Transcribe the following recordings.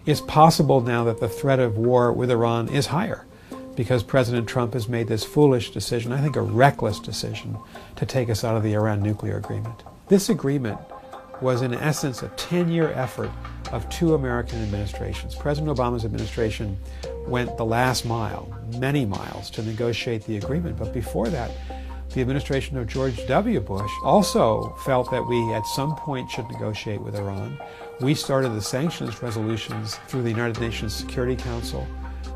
It's possible now that the threat of war with Iran is higher because President Trump has made this foolish decision, I think a reckless decision, to take us out of the Iran nuclear agreement. This agreement was in essence a 10-year effort of two American administrations. President Obama's administration went the last mile, many miles, to negotiate the agreement. But before that, the administration of George W. Bush also felt that we at some point should negotiate with Iran. We started the sanctions resolutions through the United Nations Security Council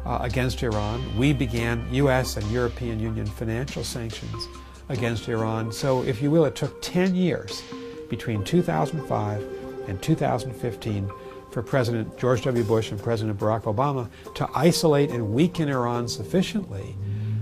against Iran. We began U.S. and European Union financial sanctions against Iran. So, if you will, it took 10 years between 2005 and 2015 for President George W. Bush and President Barack Obama to isolate and weaken Iran sufficiently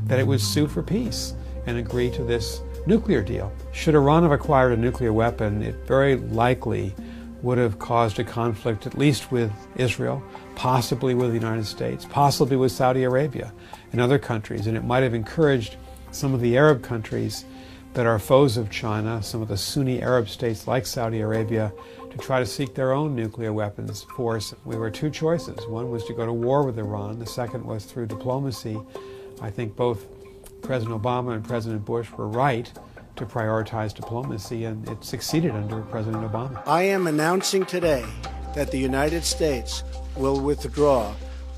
that it would sue for peace and agree to this nuclear deal. Should Iran have acquired a nuclear weapon, it very likely would have caused a conflict at least with Israel, possibly with the United States, possibly with Saudi Arabia and other countries, and it might have encouraged some of the Arab countries that are foes of China, some of the Sunni Arab states like Saudi Arabia, to try to seek their own nuclear weapons force. We were two choices. One was to go to war with Iran. The second was through diplomacy. I think both President Obama and President Bush were right to prioritize diplomacy, and it succeeded under President Obama. I am announcing today that the United States will withdraw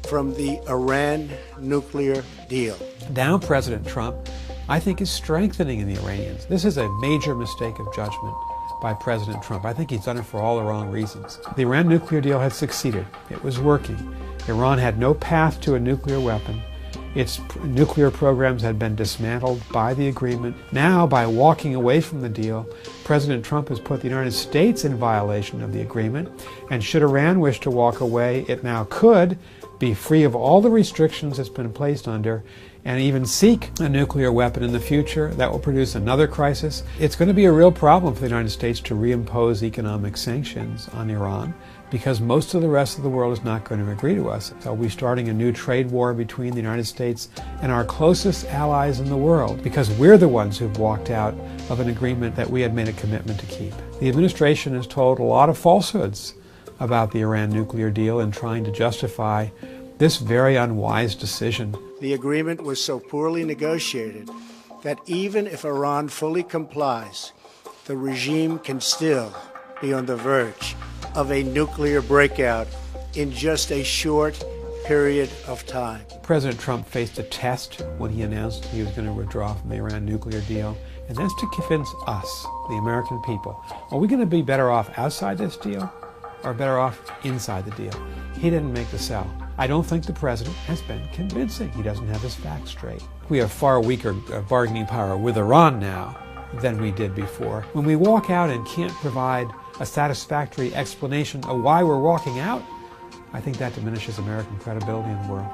from the Iran nuclear deal. Now President Trump, I think, is strengthening the Iranians. This is a major mistake of judgment by President Trump. I think he's done it for all the wrong reasons. The Iran nuclear deal had succeeded. It was working. Iran had no path to a nuclear weapon. Its nuclear programs had been dismantled by the agreement. Now, by walking away from the deal, President Trump has put the United States in violation of the agreement. And should Iran wish to walk away, it now could be free of all the restrictions it's been placed under and even seek a nuclear weapon in the future. That will produce another crisis. It's going to be a real problem for the United States to reimpose economic sanctions on Iran because most of the rest of the world is not going to agree to us. So we're starting a new trade war between the United States and our closest allies in the world because we're the ones who've walked out of an agreement that we had made a commitment to keep. The administration has told a lot of falsehoods about the Iran nuclear deal in trying to justify this very unwise decision. The agreement was so poorly negotiated that even if Iran fully complies, the regime can still be on the verge of a nuclear breakout in just a short period of time. President Trump faced a test when he announced he was going to withdraw from the Iran nuclear deal, and that's to convince us, the American people, are we going to be better off outside this deal or better off inside the deal? He didn't make the sell. I don't think the president has been convincing. He doesn't have his facts straight. We have far weaker bargaining power with Iran now than we did before. When we walk out and can't provide a satisfactory explanation of why we're walking out, I think that diminishes American credibility in the world.